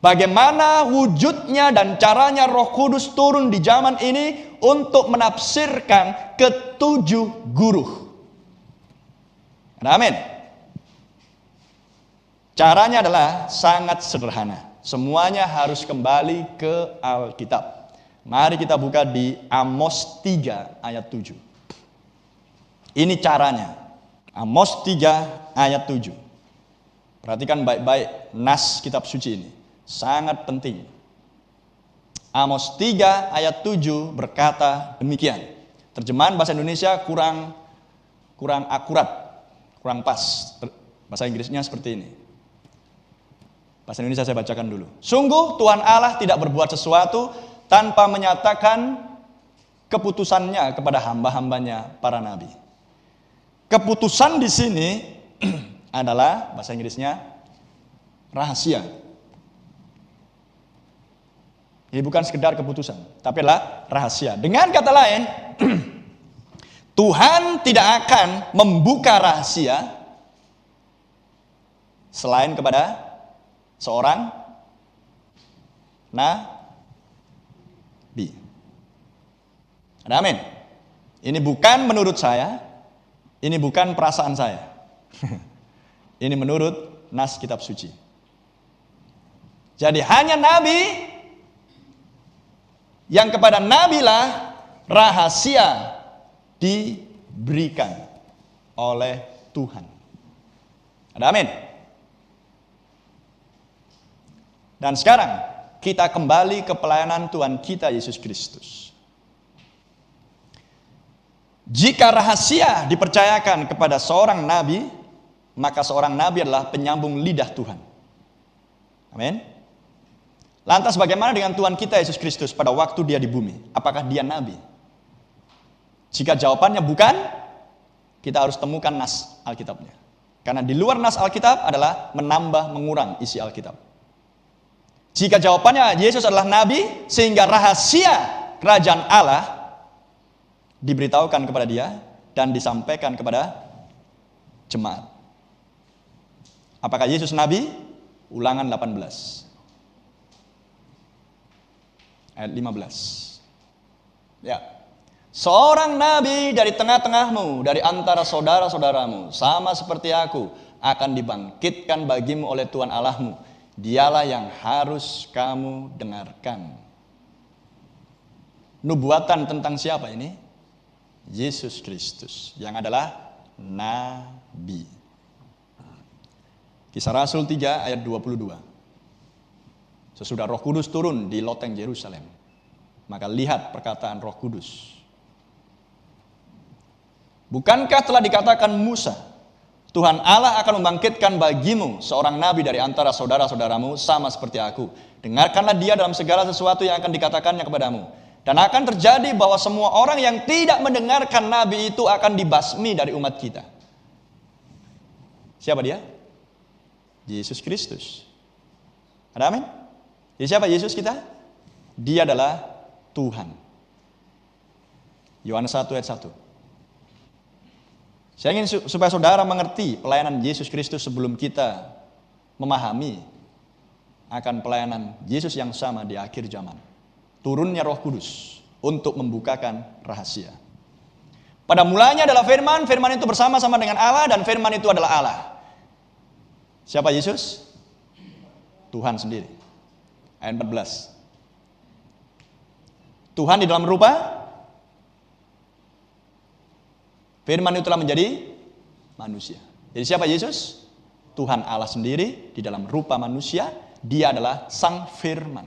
Bagaimana wujudnya dan caranya Roh Kudus turun di zaman ini untuk menafsirkan ketujuh guru. Amin. Caranya adalah sangat sederhana. Semuanya harus kembali ke Alkitab. Mari kita buka di Amos 3 ayat 7. Ini caranya. Amos 3 ayat 7. Perhatikan baik-baik nas kitab suci ini. Sangat penting. Amos 3 ayat 7 berkata demikian. Terjemahan bahasa Indonesia kurang akurat, kurang pas. Bahasa Inggrisnya seperti ini. Bahasa Indonesia saya bacakan dulu. Sungguh Tuhan Allah tidak berbuat sesuatu tanpa menyatakan keputusannya kepada hamba-hambanya para nabi. Keputusan di sini adalah bahasa Inggrisnya rahasia. Ini bukan sekedar keputusan, tapi adalah rahasia. Dengan kata lain, Tuhan tidak akan membuka rahasia selain kepada seorang nabi. Amin. Ini bukan menurut saya, ini bukan perasaan saya. Ini menurut nas kitab suci. Jadi hanya nabi yang kepada nabilah rahasia diberikan oleh Tuhan. Amin. Dan sekarang kita kembali ke pelayanan Tuhan kita Yesus Kristus. Jika rahasia dipercayakan kepada seorang nabi, maka seorang nabi adalah penyambung lidah Tuhan. Amin. Lantas bagaimana dengan Tuhan kita Yesus Kristus pada waktu dia di bumi? Apakah dia nabi? Jika jawabannya bukan, kita harus temukan nas Alkitabnya. Karena di luar nas Alkitab adalah menambah mengurang isi Alkitab. Jika jawabannya Yesus adalah nabi, sehingga rahasia kerajaan Allah diberitahukan kepada dia dan disampaikan kepada jemaat. Apakah Yesus nabi? Ulangan 18 ayat 15. Ya. Seorang nabi dari tengah-tengahmu, dari antara saudara-saudaramu, sama seperti aku, akan dibangkitkan bagimu oleh Tuhan Allahmu. Dialah yang harus kamu dengarkan. Nubuatan tentang siapa ini? Yesus Kristus, yang adalah nabi. Kisah Rasul 3 ayat 22. Sesudah Roh Kudus turun di loteng Yerusalem, maka lihat perkataan Roh Kudus. Bukankah telah dikatakan Musa, Tuhan Allah akan membangkitkan bagimu seorang nabi dari antara saudara-saudaramu sama seperti aku. Dengarkanlah dia dalam segala sesuatu yang akan dikatakannya kepadamu. Dan akan terjadi bahwa semua orang yang tidak mendengarkan nabi itu akan dibasmi dari umat kita. Siapa dia? Yesus Kristus. Ada amin? Jadi siapa Yesus kita? Dia adalah Tuhan. Yohanes 1 ayat 1. Saya ingin supaya saudara mengerti pelayanan Yesus Kristus sebelum kita memahami akan pelayanan Yesus yang sama di akhir zaman. Turunnya Roh Kudus untuk membukakan rahasia. Pada mulanya adalah firman, firman itu bersama-sama dengan Allah dan firman itu adalah Allah. Siapa Yesus? Tuhan sendiri. Ayat 14. Tuhan di dalam rupa firman itu telah menjadi manusia. Jadi siapa Yesus? Tuhan Allah sendiri di dalam rupa manusia. Dia adalah sang firman.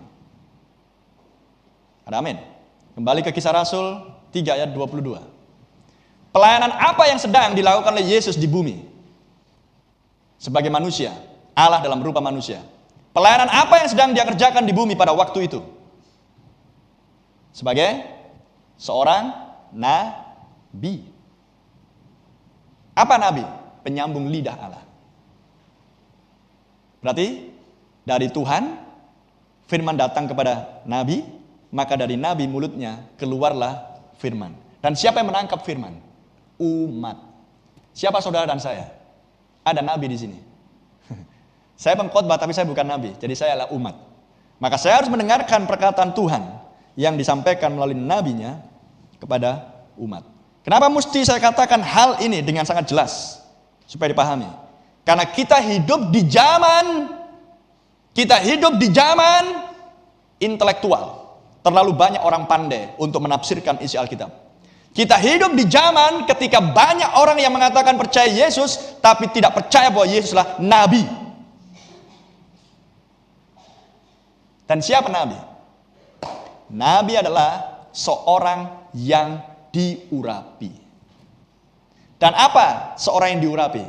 Ada amin. Kembali ke Kisah Rasul 3 ayat 22. Pelayanan apa yang sedang dilakukan oleh Yesus di bumi? Sebagai manusia, Allah dalam rupa manusia. Pelayanan apa yang sedang dia kerjakan di bumi pada waktu itu? Sebagai seorang nabi. Apa nabi? Penyambung lidah Allah. Berarti dari Tuhan firman datang kepada nabi, maka dari nabi mulutnya keluarlah firman. Dan siapa yang menangkap firman? Umat. Siapa saudara dan saya? Ada nabi di sini. Saya pengkhotbah tapi saya bukan nabi, jadi saya adalah umat. Maka saya harus mendengarkan perkataan Tuhan yang disampaikan melalui nabinya kepada umat. Kenapa mesti saya katakan hal ini dengan sangat jelas supaya dipahami? Karena kita hidup di zaman intelektual. Terlalu banyak orang pandai untuk menafsirkan isi Alkitab. Kita hidup di zaman ketika banyak orang yang mengatakan percaya Yesus, tapi tidak percaya bahwa Yesuslah nabi. Dan siapa nabi? Nabi adalah seorang yang diurapi. Dan apa seorang yang diurapi?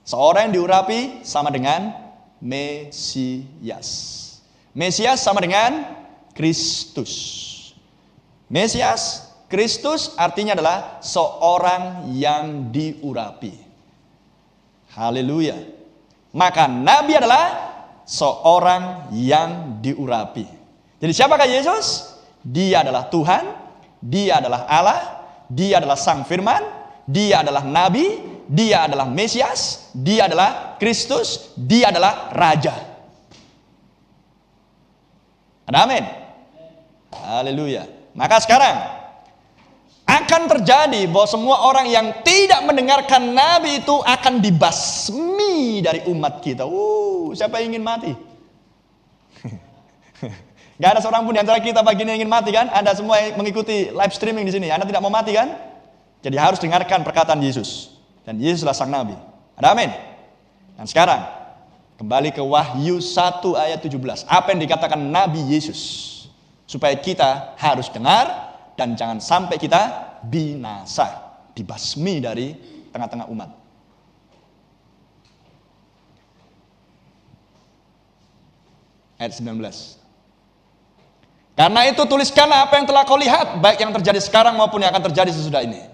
Seorang yang diurapi sama dengan Mesias. Mesias sama dengan Kristus. Mesias, Kristus artinya adalah seorang yang diurapi. Haleluya. Maka nabi adalah seorang yang diurapi. Jadi siapakah Yesus? Dia adalah Tuhan, dia adalah Allah, dia adalah Sang Firman, dia adalah nabi, dia adalah Mesias, dia adalah Kristus, dia adalah Raja. Amin. Haleluya. Maka sekarang akan terjadi bahwa semua orang yang tidak mendengarkan nabi itu akan dibasmi dari umat kita. Siapa yang ingin mati? Gak ada seorang pun di antara kita pagi ini yang ingin mati kan? Anda semua yang mengikuti live streaming di sini, Anda tidak mau mati kan? Jadi harus dengarkan perkataan Yesus. Dan Yesuslah sang nabi. Ada amin. Dan sekarang kembali ke Wahyu 1 ayat 17. Apa yang dikatakan Nabi Yesus? Supaya kita harus dengar dan jangan sampai kita binasa, dibasmi dari tengah-tengah umat. Ayat 19. Karena itu tuliskanlah apa yang telah kau lihat, baik yang terjadi sekarang maupun yang akan terjadi sesudah ini.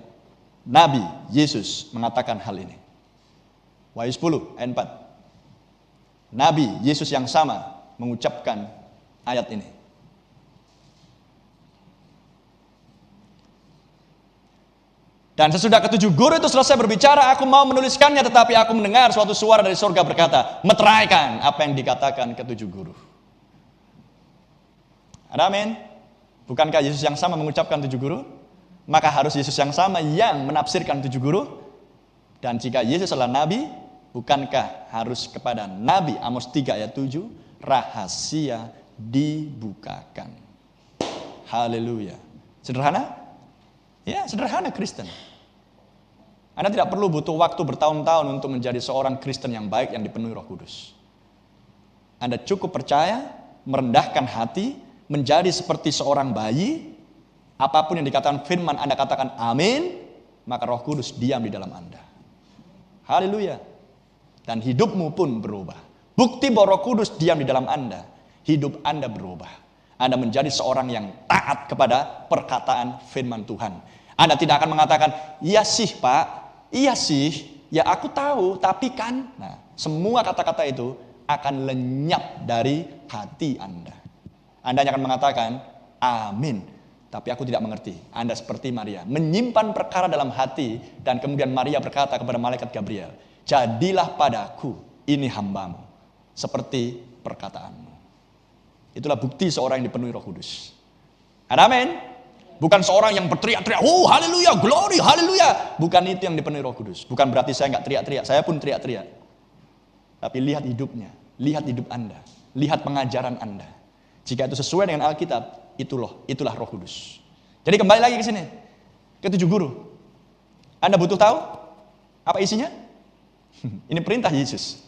Nabi Yesus mengatakan hal ini. Wahyu 10 ayat 4. Nabi Yesus yang sama mengucapkan ayat ini. Dan sesudah ketujuh guru itu selesai berbicara, aku mau menuliskannya, tetapi aku mendengar suatu suara dari surga berkata, meteraikan apa yang dikatakan ketujuh guru. Ada amin? Bukankah Yesus yang sama mengucapkan tujuh guru? Maka harus Yesus yang sama yang menafsirkan tujuh guru. Dan jika Yesus adalah nabi, bukankah harus kepada Nabi Amos 3 ayat 7 rahasia dibukakan? Haleluya. Sederhana? Ya, sederhana Kristen. Anda tidak perlu butuh waktu bertahun-tahun untuk menjadi seorang Kristen yang baik yang dipenuhi Roh Kudus. Anda cukup percaya, merendahkan hati, menjadi seperti seorang bayi. Apapun yang dikatakan firman Anda katakan amin, maka Roh Kudus diam di dalam Anda. Haleluya. Dan hidupmu pun berubah. Bukti bahwa Roh Kudus diam di dalam Anda, hidup Anda berubah. Anda menjadi seorang yang taat kepada perkataan firman Tuhan. Anda tidak akan mengatakan, iya sih Pak, iya sih, ya aku tahu, tapi kan. Nah, semua kata-kata itu akan lenyap dari hati Anda. Anda akan mengatakan, amin, tapi aku tidak mengerti. Anda seperti Maria, menyimpan perkara dalam hati, dan kemudian Maria berkata kepada malaikat Gabriel, jadilah padaku ini hambamu, seperti perkataanmu. Itulah bukti seorang yang dipenuhi Roh Kudus. Ada amin? Bukan seorang yang berteriak-teriak, haleluya, glory, haleluya. Bukan itu yang dipenuhi Roh Kudus. Bukan berarti saya nggak teriak-teriak, saya pun teriak-teriak. Tapi lihat hidupnya, lihat hidup Anda, lihat pengajaran Anda. Jika itu sesuai dengan Alkitab, itulah Roh Kudus. Jadi kembali lagi ke sini, ke tujuh guru. Anda butuh tahu apa isinya? Ini perintah Yesus.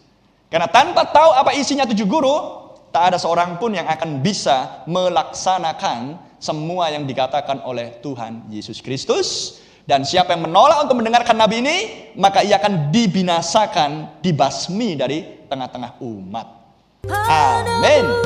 Karena tanpa tahu apa isinya tujuh guru, tak ada seorang pun yang akan bisa melaksanakan semua yang dikatakan oleh Tuhan Yesus Kristus. Dan siapa yang menolak untuk mendengarkan nabi ini, maka ia akan dibinasakan, dibasmi dari tengah-tengah umat. Amin.